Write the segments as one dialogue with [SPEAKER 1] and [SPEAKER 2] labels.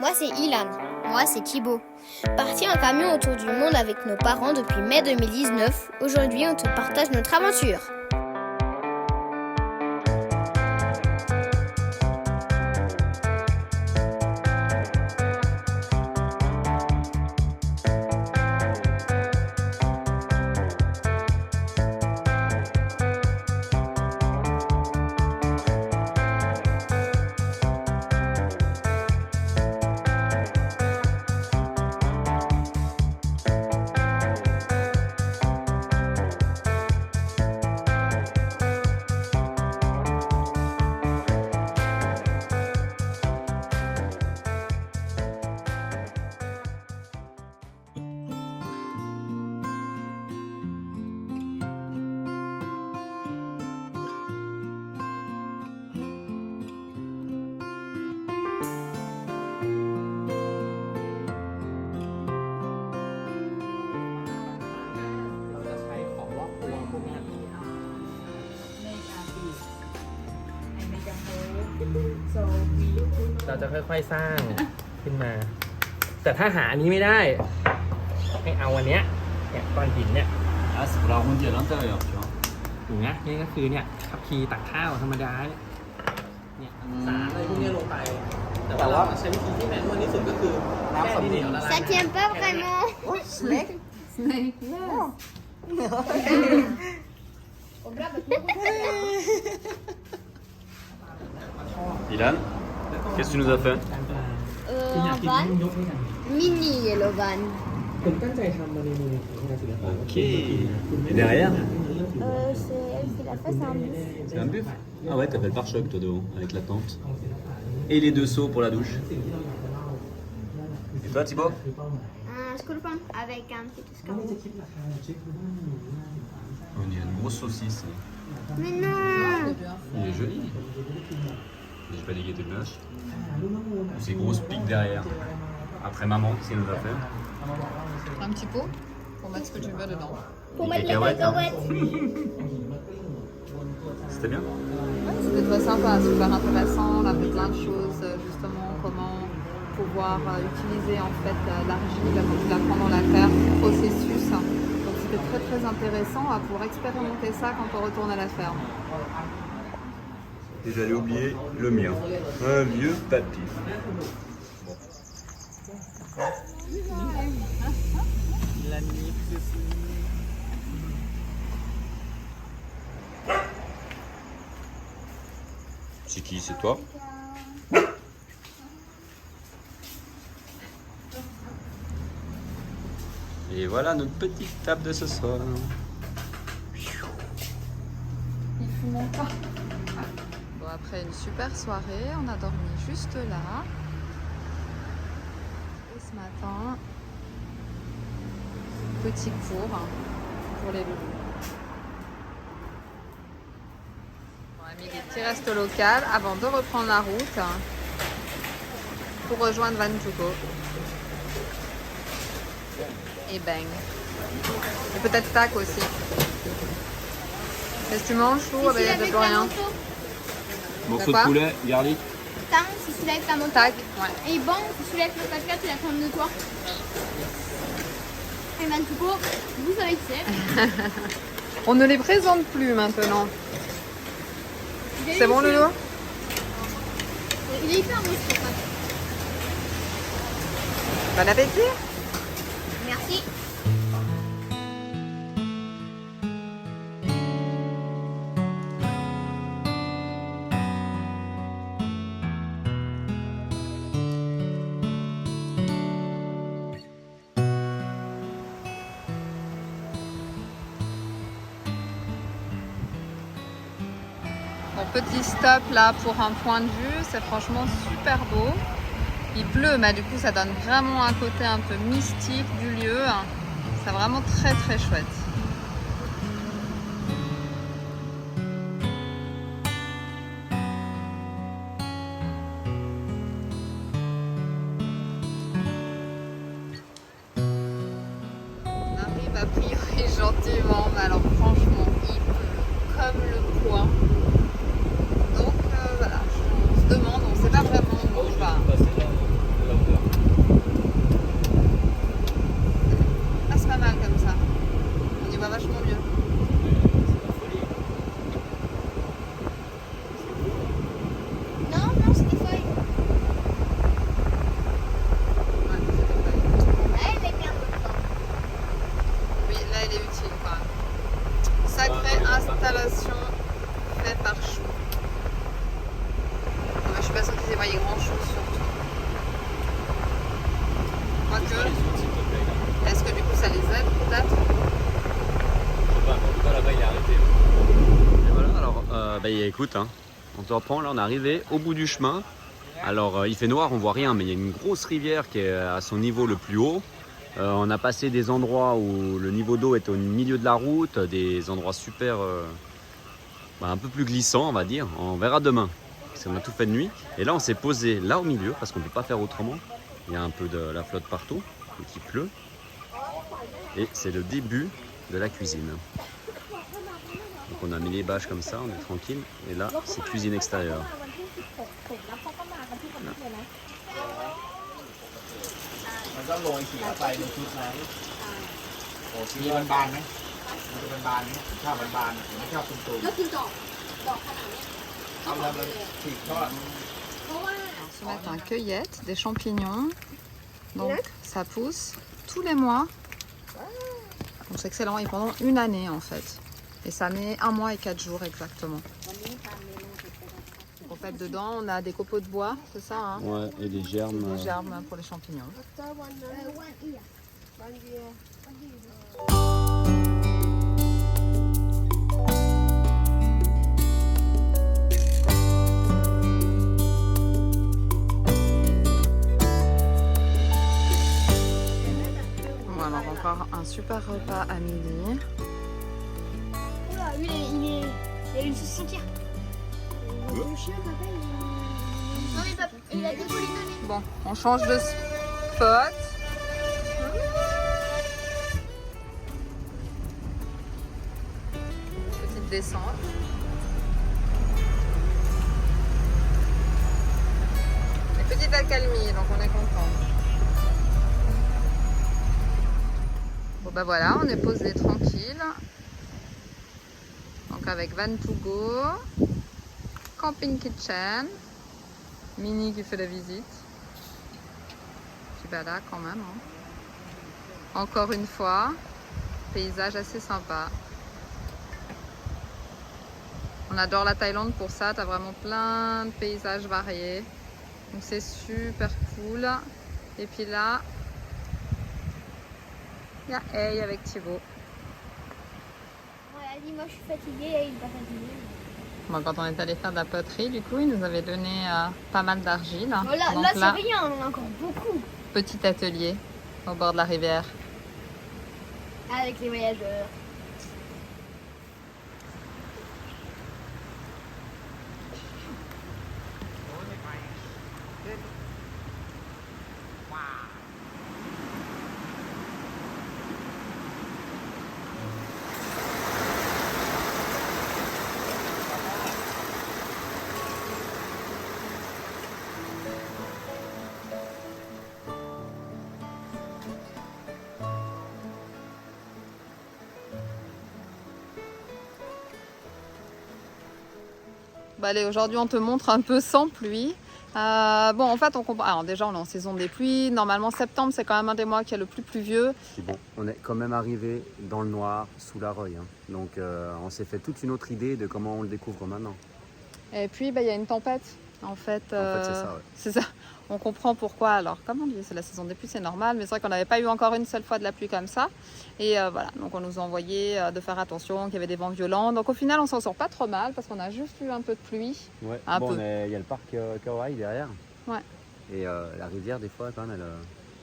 [SPEAKER 1] Moi c'est Ilan. Moi c'est Thibaut. Parti en camion autour du monde avec nos parents depuis mai 2019, aujourd'hui on te partage notre aventure.
[SPEAKER 2] เราจะค่อยๆสร้างขึ้นมาแต่ถ้าหาอันนี้ไม่ได้ให้เอาอันเนี้ยก้อนหินเนี่ย
[SPEAKER 3] Ah, c'est pour l'arrondir à l'intérieur, tu vois.
[SPEAKER 2] อย่างเงี้ยนี่ก็คือเนี่ยคัพพีตักข้าวธรรมดาเนี่ยสารอะไรพวกนี้ลงไปแต่ว่าใช้วิธีที่แมนนวลที่สุดก็คือน้ำเหนียวละลาย
[SPEAKER 1] Ça tient pas vraiment.
[SPEAKER 3] Ilan, qu'est-ce que tu nous as fait?
[SPEAKER 1] Un van. Mini yellow van.
[SPEAKER 2] ผมตั้งใจทำมาในมือของงานศิลปะ
[SPEAKER 3] Ok. Et derrière?
[SPEAKER 1] C'est elle qui l'a fait, c'est un bus.
[SPEAKER 3] C'est un buff? Ah ouais, t'as fait le pare-choc toi devant, avec la tente. Et les deux seaux pour la douche. Et toi Thibaut?
[SPEAKER 1] Un scorpion avec un petit escargot.
[SPEAKER 3] On dirait une grosse saucisse.
[SPEAKER 1] Mais non.
[SPEAKER 3] Il est joli. J'ai pas dit qu'il était moche. Ces grosses piques derrière. Après maman, qu'est-ce qu'elle nous a fait?
[SPEAKER 4] Un petit pot pour mettre ce que tu veux dedans.
[SPEAKER 1] Pour
[SPEAKER 3] Des
[SPEAKER 1] mettre les
[SPEAKER 3] cacahuètes, hein.
[SPEAKER 1] cacahuètes.
[SPEAKER 3] C'était bien?
[SPEAKER 4] Ouais, c'était très sympa, super intéressant. On a fait plein de choses, justement, comment pouvoir utiliser en fait l'argile quand tu la prends dans la terre, le processus. Donc c'était très très intéressant à pouvoir expérimenter ça quand on retourne à la ferme.
[SPEAKER 3] Et j'allais oublier le mien. Un vieux papy. C'est qui? C'est toi? Et voilà notre petite table de ce soir.
[SPEAKER 4] Il fume pas. Bon, après une super soirée, on a dormi juste là. Et ce matin, petit cours pour les loulous. On a mis des petits restos locaux avant de reprendre la route pour rejoindre Vanjugo. Et bang. Et peut-être tac aussi. Qu'est-ce que tu manges, Chou? Ah ben, il n'y a plus rien.
[SPEAKER 3] Morceau
[SPEAKER 4] quoi?
[SPEAKER 3] de poulet, garlic.
[SPEAKER 1] Tang, c'est celui avec ta moto.
[SPEAKER 4] Tac, ouais.
[SPEAKER 1] Et bon, c'est celui avec le 4x4, il a quand même de toi. Et Mantuko, vous savez qui c'est.
[SPEAKER 4] On ne les présente plus maintenant. C'est bon, Loulou?
[SPEAKER 1] Il est hyper beau ce repas.
[SPEAKER 4] Bon appétit.
[SPEAKER 1] Merci.
[SPEAKER 4] Bon, petit stop là pour un point de vue, c'est franchement super beau. Il pleut, mais du coup ça donne vraiment un côté un peu mystique du lieu. C'est vraiment très très chouette. On arrive a priori gentiment, mais alors franchement il pleut comme le poing. Donc voilà, on se demande, on ne sait pas vraiment où on va.
[SPEAKER 3] bah écoute, hein, on te reprend, là on est arrivé au bout du chemin. Alors il fait noir, on voit rien, mais il y a une grosse rivière qui est à son niveau le plus haut. On a passé des endroits où le niveau d'eau est au milieu de la route, des endroits super, un peu plus glissants on va dire. On verra demain, parce qu'on a tout fait de nuit. Et là on s'est posé là au milieu, parce qu'on ne peut pas faire autrement. Il y a un peu de la flotte partout, et qu'il pleut. Et c'est le début de la cuisine. Donc on a mis les bâches comme ça, on est tranquille. Et là, c'est cuisine extérieure.
[SPEAKER 4] Ce matin, cueillette des champignons. Donc ça pousse tous les mois. Donc c'est excellent et pendant une année en fait. Et ça met 1 mois et 4 jours exactement. En fait dedans on a des copeaux de bois, c'est ça hein?
[SPEAKER 3] Ouais, et des germes.
[SPEAKER 4] Des germes pour les champignons. Bon alors encore un super repas à midi.
[SPEAKER 1] Oula, lui, il a une sauce entière. Le chien, papa, non, mais papa, il a des polynomiés.
[SPEAKER 4] Bon, on change de spot. Petite descente. Et petite accalmie, donc on est content. Bon bah voilà, on est posé tranquille. Donc avec Van to Go, Camping Kitchen, Mini qui fait la visite. Petit balade quand même. Hein. Encore une fois, paysage assez sympa. On adore la Thaïlande pour ça, t'as vraiment plein de paysages variés. Donc c'est super cool. Et puis là, il y a Hey avec Thibaut.
[SPEAKER 1] Ouais, elle dit, moi je suis fatiguée et il n'est pas fatigué.
[SPEAKER 4] Bon, quand on est allé faire de la poterie, du coup, il nous avait donné pas mal d'argile.
[SPEAKER 1] Voilà,
[SPEAKER 4] Donc
[SPEAKER 1] là c'est rien, on en a encore beaucoup.
[SPEAKER 4] Petit atelier au bord de la rivière.
[SPEAKER 1] Avec les voyageurs.
[SPEAKER 4] Bah, allez, aujourd'hui, on te montre un peu sans pluie. Bon, en fait, on comprend. Alors, déjà, on est en saison des pluies. Normalement, septembre, c'est quand même un des mois qui est le plus pluvieux.
[SPEAKER 3] Bon, on est quand même arrivé dans le noir, sous la Reuil. Hein. Donc, on s'est fait toute une autre idée de comment on le découvre maintenant.
[SPEAKER 4] Et puis, bah, il y a une tempête. En fait,
[SPEAKER 3] c'est ça, ouais.
[SPEAKER 4] C'est ça. On comprend pourquoi. Alors, comme on dit, c'est la saison des pluies, c'est normal. Mais c'est vrai qu'on n'avait pas eu encore une seule fois de la pluie comme ça. Et voilà, donc on nous a envoyé de faire attention, qu'il y avait des vents violents. Donc au final, on s'en sort pas trop mal parce qu'on a juste eu un peu de pluie.
[SPEAKER 3] Ouais.
[SPEAKER 4] Un
[SPEAKER 3] Bon,
[SPEAKER 4] peu.
[SPEAKER 3] il y a le parc Kauai derrière.
[SPEAKER 4] Ouais.
[SPEAKER 3] Et la rivière, des fois, quand même,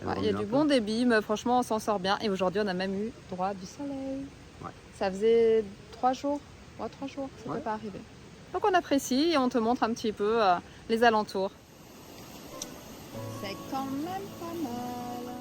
[SPEAKER 3] elle
[SPEAKER 4] Ouais, il y a du bon débit, mais franchement, on s'en sort bien. Et aujourd'hui, on a même eu droit du soleil.
[SPEAKER 3] Ouais.
[SPEAKER 4] Ça faisait 3 jours. Ouais, 3 jours que c'était pas arrivé. Donc on apprécie et on te montre un petit peu les alentours. C'est quand même pas mal.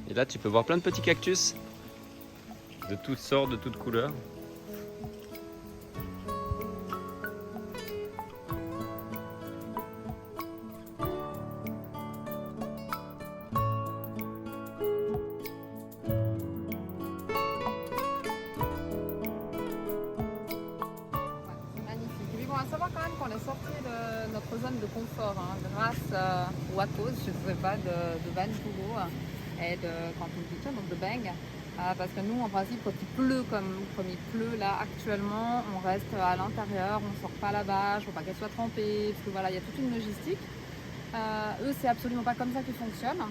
[SPEAKER 3] Et là, tu peux voir plein de petits cactus de toutes sortes, de toutes couleurs.
[SPEAKER 4] À savoir quand même qu'on est sorti de notre zone de confort grâce ou à cause, je ne sais pas, de Van to Go et de Camping Kitchen, donc de Bang. Parce que nous, en principe, quand il pleut comme il pleut là actuellement, on reste à l'intérieur, on ne sort pas la bâche, il ne faut pas qu'elle soit trempée, parce que voilà, il y a toute une logistique. Eux, c'est absolument pas comme ça qu'ils fonctionnent.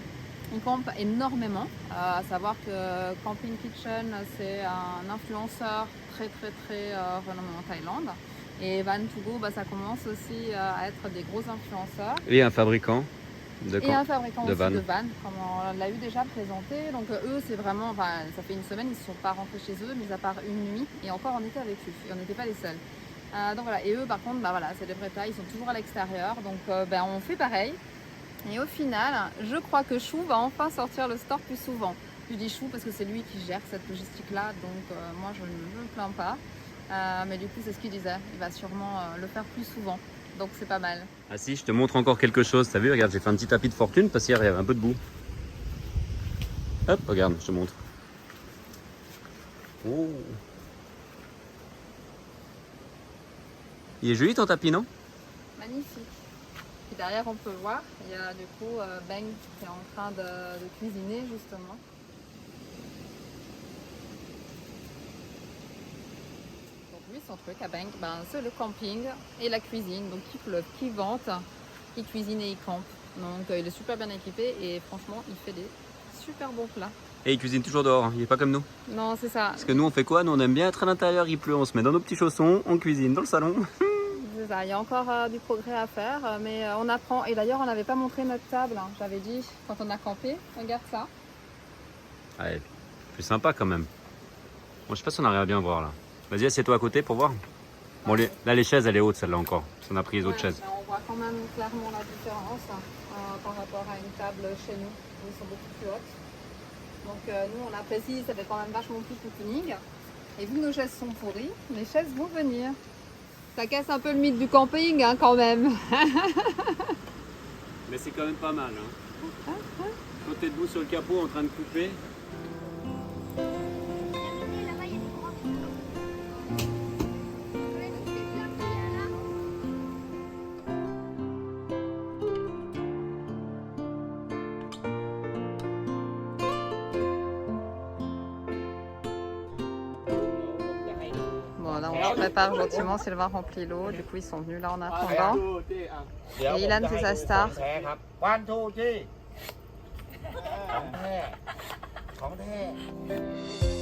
[SPEAKER 4] Ils campent énormément, à savoir que Camping Kitchen, c'est un influenceur très renommé en Thaïlande. Et Van To Go, bah, ça commence aussi à être des gros influenceurs.
[SPEAKER 3] Et un fabricant
[SPEAKER 4] Et un fabricant
[SPEAKER 3] de
[SPEAKER 4] aussi
[SPEAKER 3] vannes.
[SPEAKER 4] de vannes, comme on l'a eu déjà présenté. Donc eux, c'est vraiment, enfin, ça fait une semaine, ils ne sont pas rentrés chez eux, mis à part une nuit. Et encore, on était avec eux, et on n'était pas les seuls. Donc voilà, et eux, par contre, bah, voilà, c'est des vrais tailles, ils sont toujours à l'extérieur. Donc on fait pareil. Et au final, je crois que Chou va enfin sortir le store plus souvent. Je dis Chou parce que c'est lui qui gère cette logistique-là, donc moi je ne me plains pas. Mais du coup, c'est ce qu'il disait, il va sûrement le faire plus souvent. Donc c'est pas mal.
[SPEAKER 3] Ah si, je te montre encore quelque chose. T'as vu, regarde, j'ai fait un petit tapis de fortune parce qu'hier il y avait un peu de boue. Hop, regarde, je te montre. Oh. Il est joli ton tapis, non?
[SPEAKER 4] Magnifique. Puis derrière, on peut voir, il y a du coup Beng qui est en train de cuisiner justement. Donc lui, son truc à Beng, ben, c'est le camping et la cuisine. Donc il pleuve, il vente, il cuisine et il campe. Donc il est super bien équipé et franchement, il fait des super bons plats.
[SPEAKER 3] Et il cuisine toujours dehors, hein. Il est pas comme nous.
[SPEAKER 4] Non, c'est ça.
[SPEAKER 3] Parce que nous on fait quoi? Nous on aime bien être à l'intérieur, il pleut, on se met dans nos petits chaussons, on cuisine dans le salon.
[SPEAKER 4] C'est ça. Il y a encore du progrès à faire, mais on apprend. Et d'ailleurs, on n'avait pas montré notre table, hein. J'avais dit quand on a campé, regarde ça.
[SPEAKER 3] Ouais, plus sympa quand même. Bon, je sais pas si on arrive à bien voir là. Vas-y, assieds-toi à côté pour voir. Bon, là les chaises elle est haute celle-là encore. Parce qu'on a pris les autres chaises.
[SPEAKER 4] Mais on voit quand même clairement la différence par rapport à une table chez nous, où ils sont beaucoup plus hautes. Donc nous, on apprécie, ça fait quand même vachement plus cocooning. Et vu que nos chaises sont pourries, les chaises vont venir. Ça casse un peu le mythe du camping hein, quand même.
[SPEAKER 3] Mais c'est quand même pas mal. Hein. Quand t'es debout sur le capot en train de couper.
[SPEAKER 1] Regardez, là-bas, il y a des grands trucs. Ouais, donc c'est là qu'il y a là.
[SPEAKER 4] Bon, là, on se prépare gentiment. Sylvain remplit l'eau. Du coup, ils sont venus là en attendant. Et Ilan fait sa star.
[SPEAKER 5] วันทูที่ของแท้ของแท้